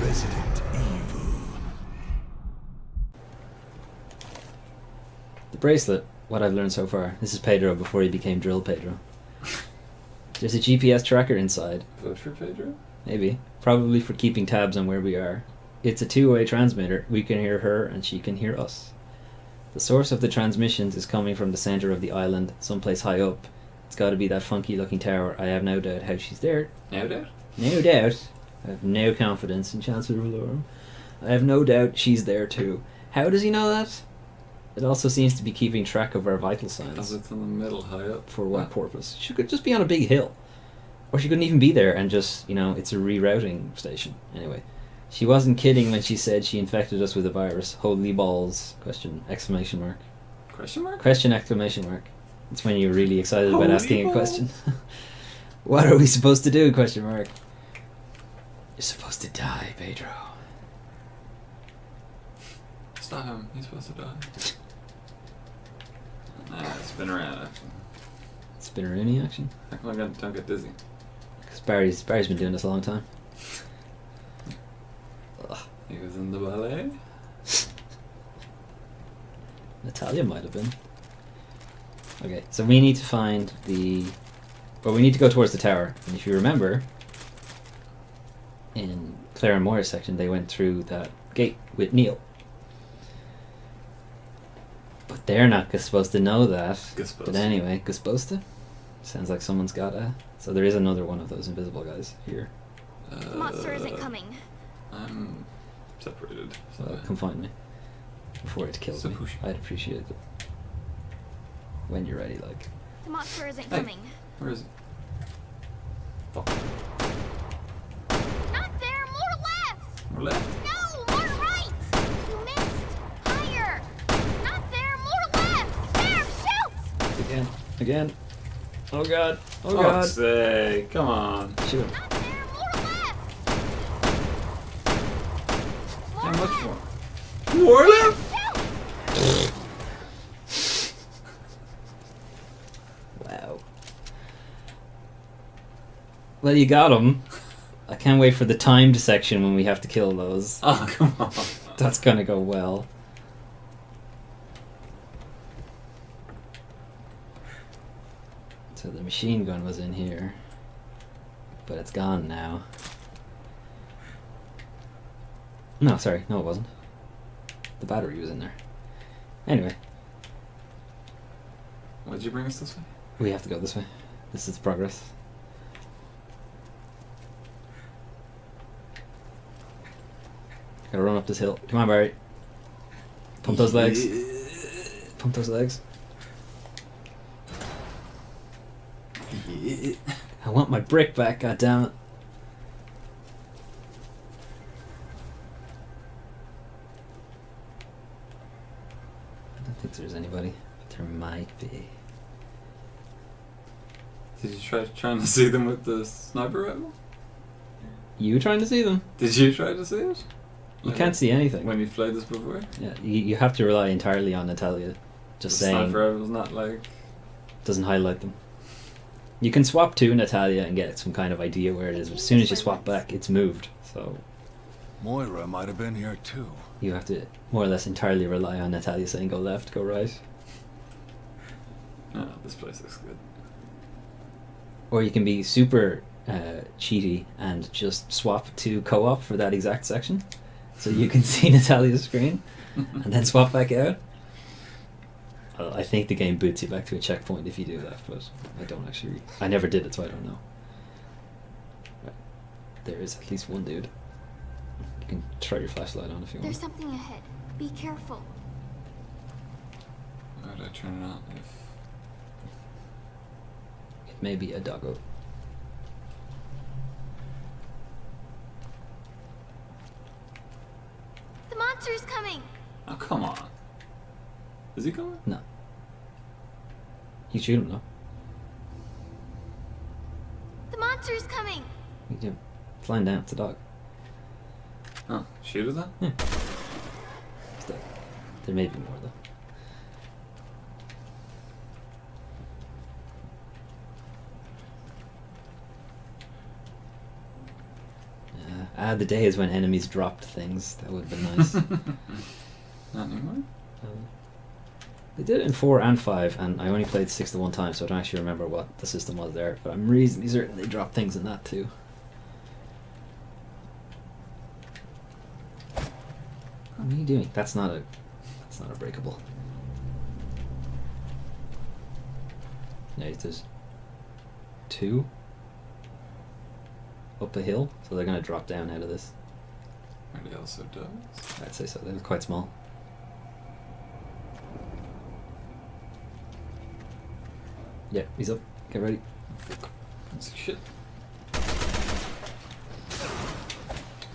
Resident Evil. The bracelet, what I've learned so far, this is Pedro before he became Drill Pedro. There's a GPS tracker inside. Vote for Pedro? Maybe. Probably for keeping tabs on where we are. It's a two-way transmitter. We can hear her and she can hear us. The source of the transmissions is coming from the centre of the island, someplace high up. It's got to be that funky-looking tower. I have no doubt how she's there. No doubt? No doubt. I have no confidence in Chancellor Valorum. I have no doubt she's there too. How does he know that? It also seems to be keeping track of our vital signs. Because it's in the middle, high up. For what purpose? She could just be on a big hill. Or she couldn't even be there and just, it's a rerouting station. Anyway. She wasn't kidding when she said she infected us with a virus. Holy balls. Question, exclamation mark. Question mark? Question, exclamation mark. It's when you're really excited about Holy asking balls. a question. What are we supposed to do? Question mark. You're supposed to die, Pedro. It's not him. He's supposed to die. Nah, spin around action. Spinneroonie action? How come I don't get dizzy? Because Barry's been doing this a long time. Ugh. He was in the ballet? Natalia might have been. Okay, so we need to find the... Well, we need to go towards the tower. And if you remember, in Claire and Moira's section, they went through that gate with Neil. But they're not supposed to know that. Supposed But to. anyway, supposed to? Sounds like someone's got a... So there is another one of those invisible guys here. The monster isn't coming. I'm separated. So come find me. Before it kills So me. push. I'd appreciate it. When you're ready, like. The monster isn't Hey. coming. Where is he? Fuck. Not there, more left! More left? No, more right! You missed! Higher! Not there, more left! There, shoot! Again. Oh god. Oh god. Fuck's sake, come on. Shoot him. Not there, more left! How More much left! more? More left? Shoot! Wow. Well, you got him. I can't wait for the timed section when we have to kill those. Oh, come on. That's gonna go well. So the machine gun was in here. But it's gone now. No, sorry. No, it wasn't. The battery was in there. Anyway, Why'd you bring us this way? we have to go this way. This is progress. Gotta run up this hill. Come on, Barry. Pump those legs. Pump those legs. Yeah. I want my brick back, goddammit. I don't think there's anybody, but there might be. Did you trying to see them with the sniper rifle? You trying to see them? Did you try to see it? You can't see anything. When you played this before? Yeah, you have to rely entirely on Natalia. Just the saying, sniper rifle's not like... doesn't highlight them. You can swap to Natalia and get some kind of idea where it is, but as soon as you swap back, it's moved. So Moira might have been here too. you have to more or less entirely rely on Natalia saying go left, go right. Oh, this place looks good. Or you can be super cheaty and just swap to co-op for that exact section. So you can see Natalia's screen and then swap back out. Well, I think the game boots you back to a checkpoint if you do that, but I don't actually... I never did it, so I don't know. Right. There is at least one dude. You can try your flashlight on if you want. There's something ahead. Be careful. Why would I turn it on if... It may be a doggo. The monster's coming! Oh, come on. Is he coming? No. You shoot him, though. The monster's coming! You do. It's lying down. It's a dog. Oh, shoot it then? Yeah. It's dead. There may be more, though. The days when enemies dropped things. That would have been nice. Not anymore. They did it in 4 and 5, and I only played 6 the one time, so I don't actually remember what the system was there. But I'm reasonably certain they dropped things in that too. What are you doing? That's not a breakable. No, there's 2 up a hill, so they're gonna drop down out of this. Are they also does? I'd say so. They're quite small. Yeah, he's up. Get ready. That's shit.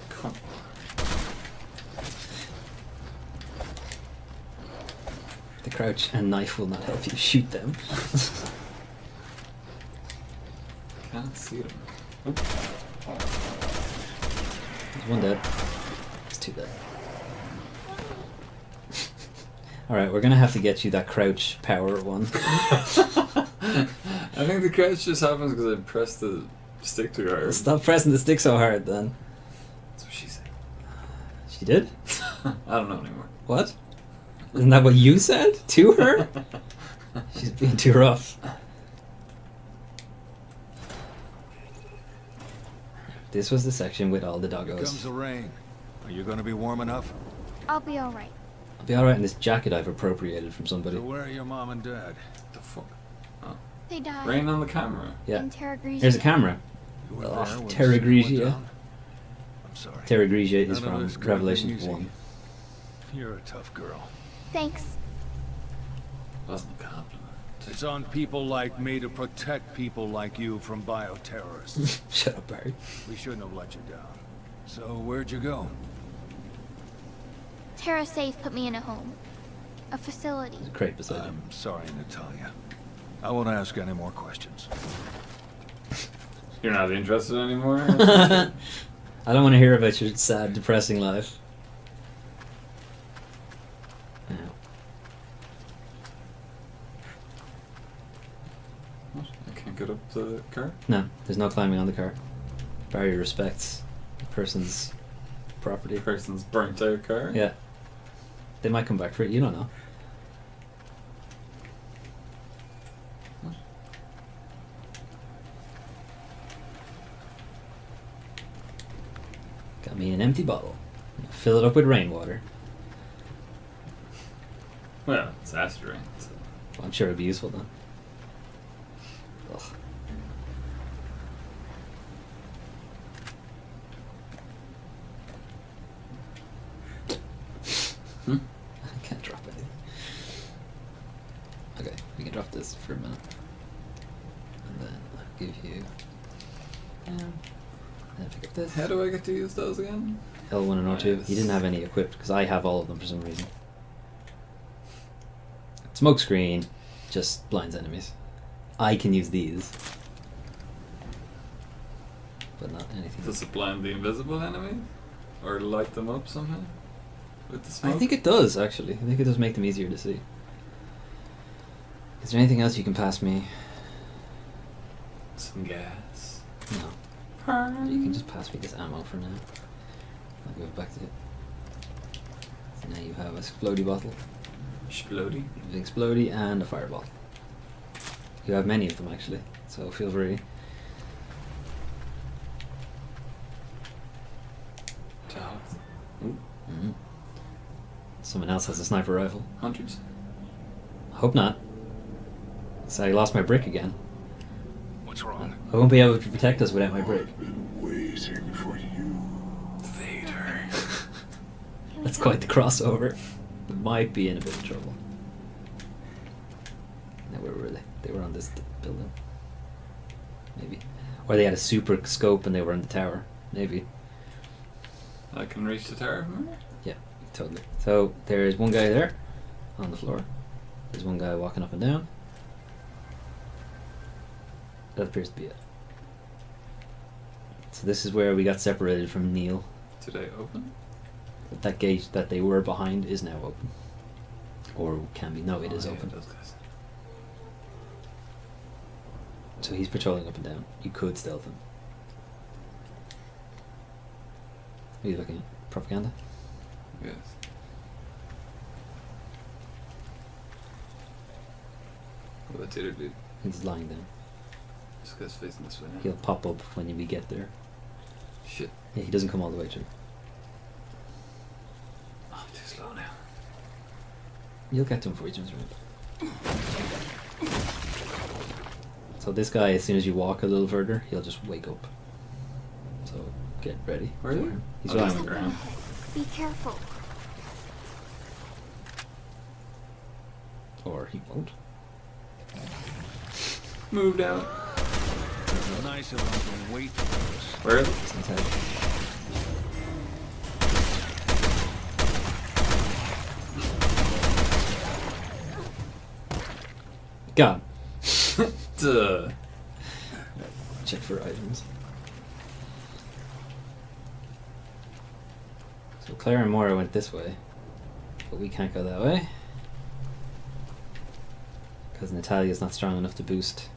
Come. The crouch and knife will not help you shoot them. Can't see them. There's one dead. It's 2 dead. Alright, we're gonna have to get you that crouch power one. I think the crouch just happens because I pressed the stick too hard. Stop pressing the stick so hard then. That's what she said. She did? I don't know anymore. What? Isn't that what you said to her? She's being too rough. This was the section with all the Here comes doggos. the rain. Are you going to be warm enough? I'll be alright. I'll be alright in this jacket I've appropriated from somebody. So where are your mom and dad? The fuck? Oh. They died. Rain on the camera. Yeah. In Terra Grigia. Here's a camera. You were Oh, there when the Terra city went Grigia. down? I'm sorry. Terra Grigia is None of from this could've been Revelations easy. 1. You're a tough girl. Thanks. Wasn't a compliment. It's on people like me to protect people like you from bioterrorists. Shut up, Barry. We shouldn't have let you down. So where'd you go? Terra Safe put me in a home. A facility. There's a crate beside him. I'm sorry, Natalia. I won't ask any more questions. You're not interested anymore? I don't want to hear about your sad, depressing life. Ow. What? I can't get up the car? No, there's no climbing on the car. Barry respects the person's property. The person's burnt out car? Yeah. They might come back for it, you don't know. What? Got me an empty bottle. Fill it up with rainwater. Well, it's acid rain. So. Well, I'm sure it'd be useful then. Ugh. Hmm? I can't drop anything. Okay, we can drop this for a minute. And then I'll give you... then pick up this. How do I get to use those again? L1 and R2. Yes. He didn't have any equipped because I have all of them for some reason. Smoke screen just blinds enemies. I can use these, but not anything. Does it blind the invisible enemy? Or light them up somehow? With the I smoke? think it does actually. I think it does make them easier to see. Is there anything else you can pass me? Some gas. No. You can just pass me this ammo for now. I'll give it back to you. So now you have a explodey bottle, Explodey. an explodey, and a fireball. You have many of them actually, so feel free. Dogs. Ooh. Mm-hmm. Someone else has a sniper rifle. Hundreds. I hope not. So I lost my brick again. What's wrong? I won't be able to protect us without my brick. Waiting for you. Vader. That's quite the crossover. We might be in a bit of trouble. No, where were they? They were on this building. Maybe. Or they had a super scope and they were in the tower. Maybe. I can reach the tower from here? Yeah, totally. So there's one guy there on the floor. There's one guy walking up and down. That appears to be it. So this is where we got separated from Neil. Did I open? That gate that they were behind is now open. Or can be. No, it is Oh, yeah, open. those guys. So he's patrolling up and down. You could stealth him. Are you looking at? Propaganda? Yes. What about the other dude? He's lying down. This guy's facing this way now. He'll pop up when we get there. Shit. Yeah, he doesn't come all the way through. Oh, too slow now. You'll get to him before he turns around. So this guy, as soon as you walk a little further, he'll just wake up. So get ready. Where are you? He's Oh, lying there's on the the ground. Be careful. Or he won't. Moved out. Nice of them to wait for us. Where is it? It's inside. Gone. Duh. Check for items. So Claire and Maura went this way, but we can't go that way because Natalia's not strong enough to boost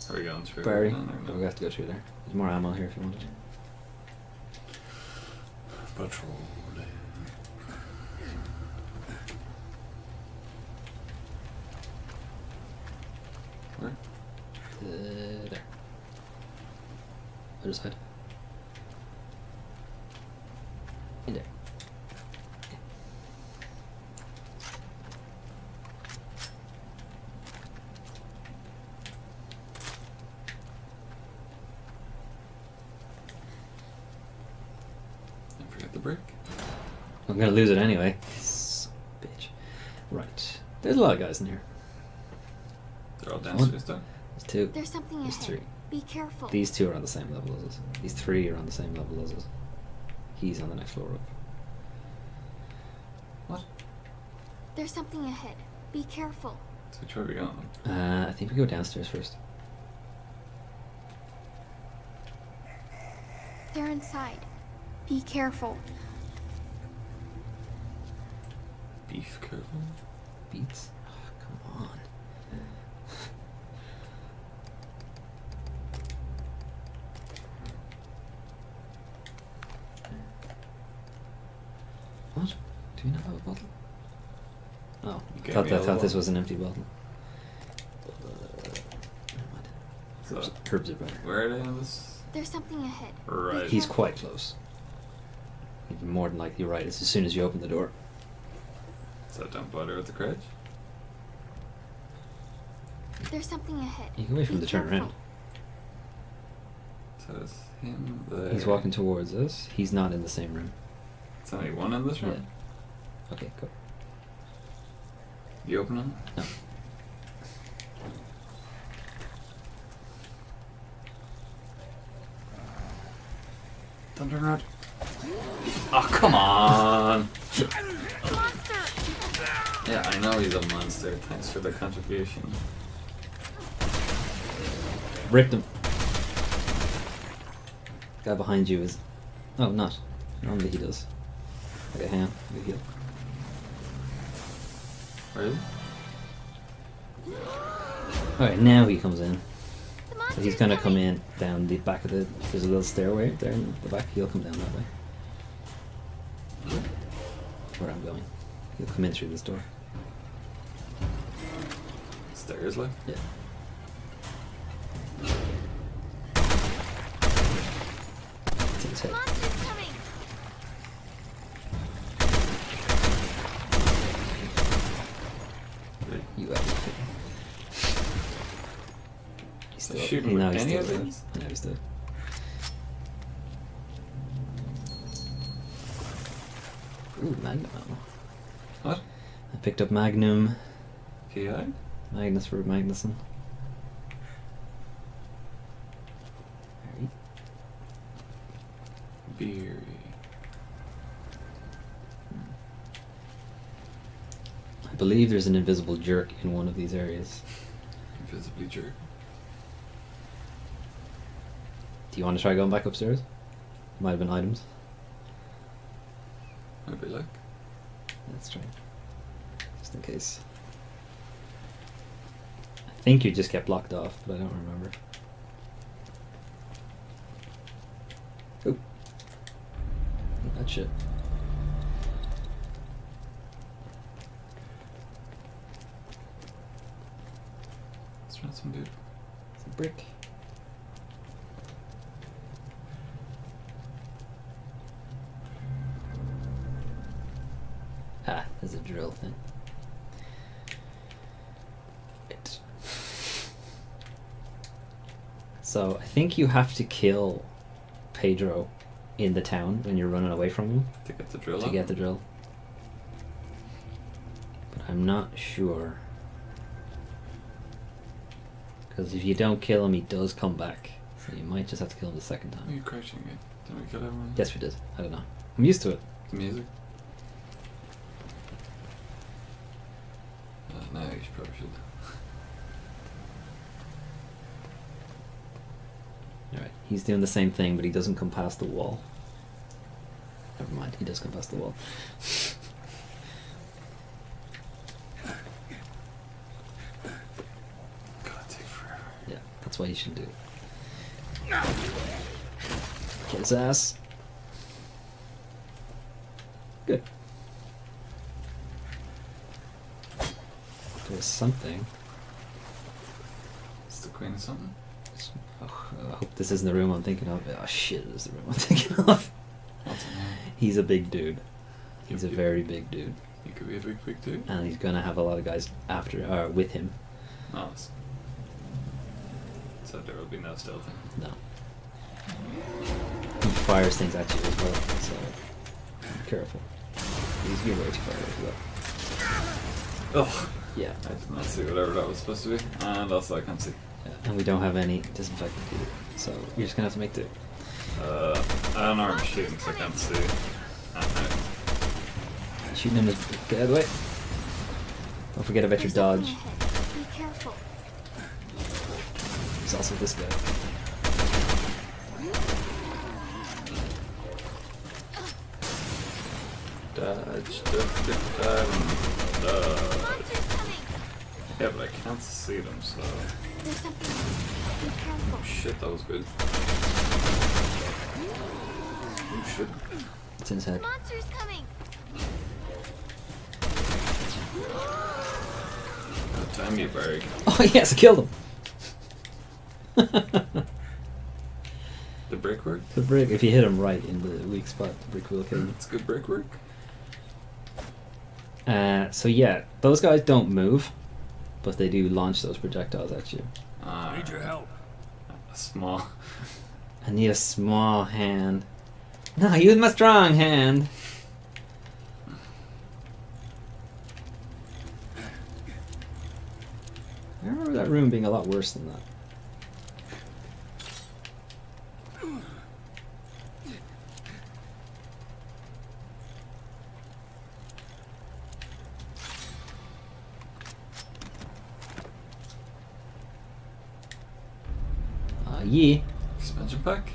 Are we going through? Barry. No, no, But no. we have to go through there. There's more ammo here if you wanted. Patrol. Where? There. Other side. In there. I forgot the brick. I'm gonna lose it anyway. Son of a bitch. Right. There's a lot of guys in here. They're all downstairs though. There's two. There's something There's ahead. three. Be careful. These two are on the same level as us. These three are on the same level as us. He's on the next floor up. What? There's something ahead. Be careful. So which way are we going? I think we go downstairs first. They're inside. Be careful. Beef careful. Beats? Oh, come on. What? Do you not have a bottle? Oh, You I gave thought, me a I thought this bottle. was an empty bottle. Never mind. So Herbs are better. where are they on this? There's something ahead. Right. He's quite close. You're more than likely right. It's as soon as you open the door. So don't bother with the crouch. There's something ahead. You can wait for him Be to turn careful. around. So it's him there. He's walking towards us. He's not in the same room. It's only one in this room. Yeah. Okay, go. You open them? No. Thunder Rod. Oh, come on! Monster! Yeah, I know he's a monster. Thanks for the contribution. Ripped him. Guy behind you is... Oh, not. Normally he does. Okay, hang on. Let me heal. Where is he? Alright, now he comes in. The So monster's he's gonna come coming. in down the back of the... There's a little stairway there in the back. He'll come down that way. Where I'm going. He'll come in through this door. Stairs, like? Yeah. It's in his The head. monster's coming. Right. You have it. He's still... Shoot him he- with now he's any still of there. these? Now he's dead. Ooh, Magnum ammo. What? I picked up Magnum. Can you hide? Magnus for Magnuson. Alright. Beery. I believe there's an invisible jerk in one of these areas. Invisibly jerk. Do you want to try going back upstairs? Might have been items. Maybe like. Let's try. Just in case. I think you just kept locked off, but I don't remember. Oh. that shit. Let's run some dude. It's a brick. Ah, there's a drill thing. Right. So I think you have to kill Pedro in the town when you're running away from him To get the drill to out. get the drill. But I'm not sure. Because if you don't kill him, he does come back. So you might just have to kill him the second Are time. you crouching again? Didn't we kill everyone? Yes, we did. I don't know. I'm used to it. The music. No, you probably should. Alright, he's doing the same thing, but he doesn't come past the wall. Never mind, he does come past the wall. God, take forever. Yeah, that's why you shouldn't do it. Get his ass. Good. There's something. It's the queen of something. Oh, I hope this isn't the room I'm thinking of. Oh shit, it is the room I'm thinking of. What's in there? He's a big dude. He's a Yep. very big dude. He could be a big pig too. And he's gonna have a lot of guys after, with him. Oh, so there will be no stealthing. No. He fires things at you as well, so be careful. You're way too far away to go. Oh, Yeah. I did not see whatever that was supposed to be, and also I can't see. Yeah, and we don't have any disinfectant either, so you're just gonna have to make do. I don't know where I'm shooting, so I can't see. Shooting him is get out of the way. Don't forget about your There's something dodge. ahead. Be careful. There's also this guy. Dodge, dodge. Monsters coming. Yeah, but I can't see them, so. There's something ahead. Be careful. Oh shit, that was good. Oh shit. It's in his head. Monsters coming. God damn you, Barry. Oh yes, I killed him! The brick work? The brick, if you hit him right in the weak spot, the brick will kill him. It's good brick work. So yeah, those guys don't move, but they do launch those projectiles at you. Need your help. Small. I need a small hand. No, use my strong hand. I remember that room being a lot worse than that. Yeah. Expansion pack?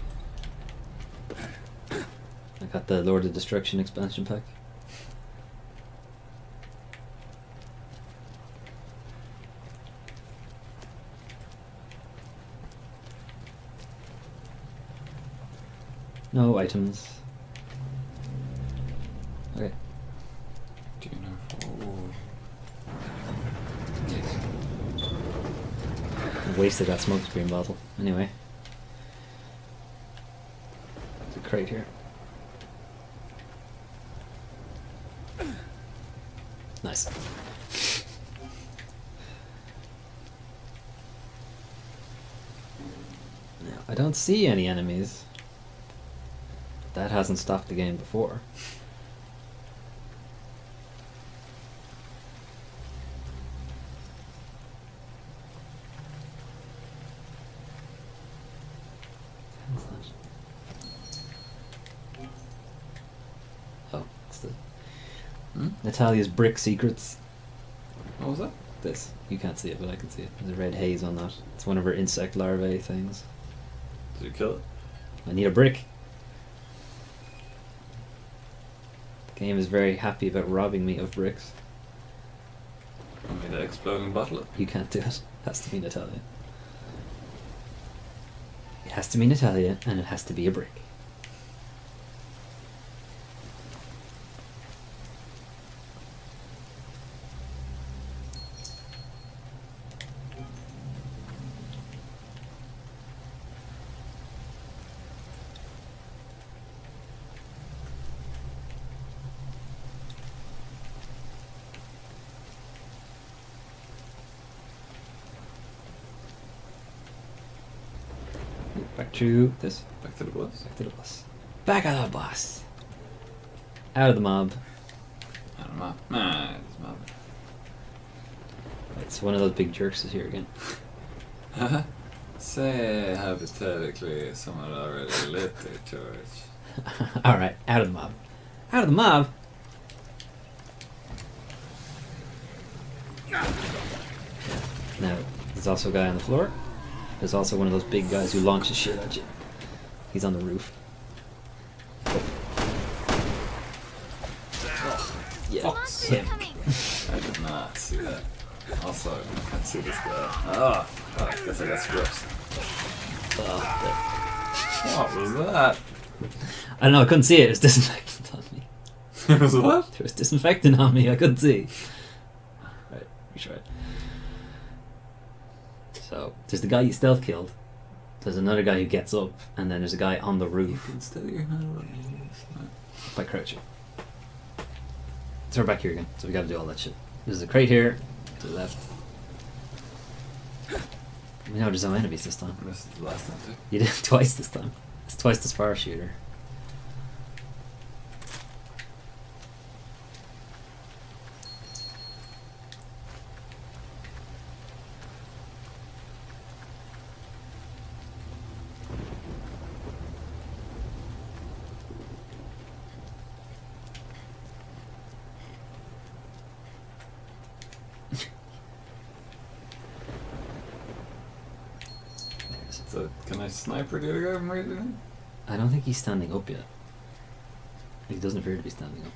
I got the Lord of Destruction expansion pack. No items. Okay. Do you know? I wasted that smoke screen bottle. Anyway. There's a crate here. Nice. Now, I don't see any enemies. That hasn't stopped the game before. What's that? Oh, it's the Natalia's brick secrets. What was that? This. You can't see it, but I can see it. There's a red haze on that. It's one of her insect larvae things. Did you kill it? I need a brick. The game is very happy about robbing me of bricks. Want me to exploding bottle it? You can't do it. It has to be Natalia. It has to be Natalia, and it has to be a brick. Back to this. Back to the bus. Back to the bus. Back out of the bus. Out of the mob. I don't know. Nah, it's mob. It's one of those big jerks is here again. Say hypothetically someone already lit their torch. Alright, out of the mob. Out of the mob? Now, there's also a guy on the floor. There's also one of those big guys who launches shit at you. He's on the roof. Yeah, Monsters him. coming. I did not see that. Also, I can't see this guy. Oh, I guess I got scripts. What was that? I don't know, I couldn't see it. It was disinfectant on me. It was what? There was disinfectant on me. I couldn't see. Right, retry it. So, there's the guy you stealth killed. There's another guy who gets up, and then there's a guy on the You roof can steady your hand on me. by crouching. So we're back here again. So we gotta do all that shit. There's a crate here, to the left. We know there's no enemies this time. I missed it the last time too. You did it twice this time. It's twice this fire shooter. So, can I sniper the other guy from right there? I don't think he's standing up yet. He doesn't appear to be standing up.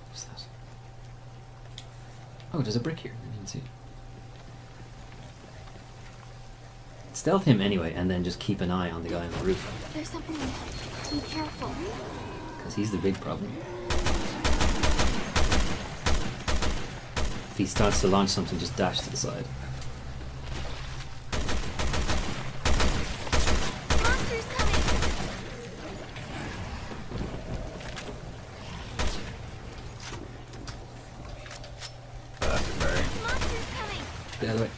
What's that? Oh, there's a brick here. I didn't see it. Stealth him anyway, and then just keep an eye on the guy on the roof. There's something ahead. Be careful. Because he's the big problem. If he starts to launch something, just dash to the side. Monsters coming. That's very. Monsters coming. Get out of the way.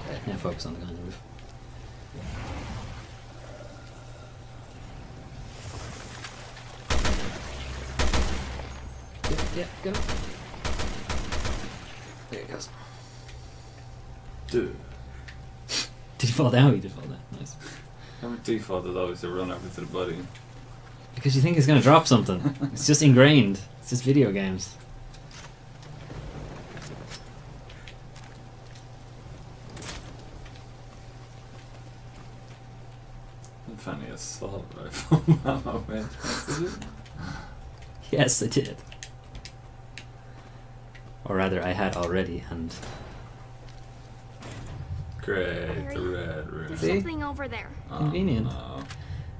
Right, now focus on the guy on the roof. Yeah, go. There he goes. Dude. Did he fall down? He did fall down. Nice. My default is always to run over to the buddy. Because you think he's gonna drop something. It's just ingrained. It's just video games. I'm finding a assault rifle. Oh man. Yes, I did. Or rather, I had already, and Great, the red room. There's See? something over there. Oh, Convenient. no.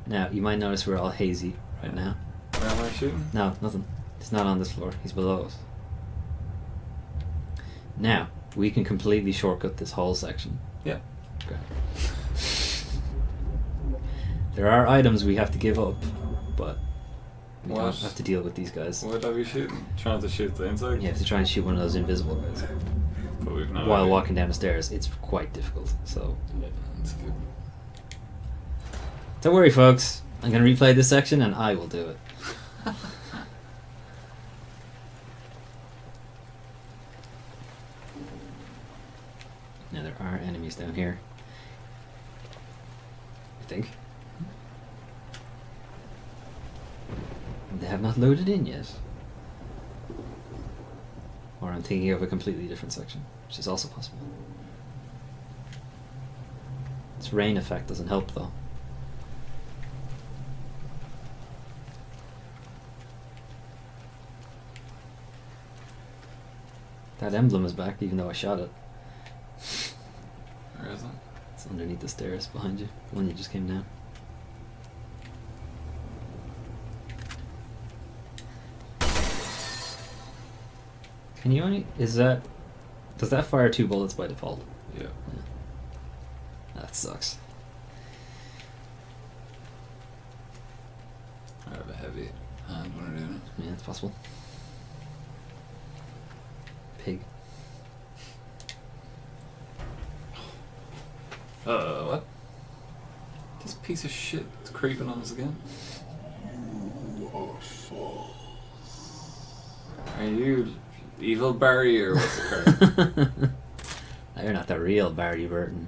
now you might notice we're all hazy right now. Where am I shooting? No, nothing. He's not on this floor. He's below us. Now we can completely shortcut this whole section. Yeah. Okay. There are items we have to give up, but we don't What? have to deal with these guys. What are we shooting? Trying to shoot the inside? You have to try and shoot one of those invisible guys But we've not. while walking down the stairs. It's quite difficult. So Yeah, that's good. don't worry, folks. I'm gonna replay this section and I will do it. Now there are enemies down here. I think. They have not loaded in yet. Or I'm thinking of a completely different section, which is also possible. This rain effect doesn't help though. That emblem is back, even though I shot it. Where is it? It's underneath the stairs behind you, the one you just came down. Can you only... does that fire 2 bullets by default? Yeah. That sucks. I have a heavy hand when I do it. Yeah, it's possible. Pig. What? This piece of shit is creeping on us again. Are you evil Barry or what's the card? You're not the real Barry Burton.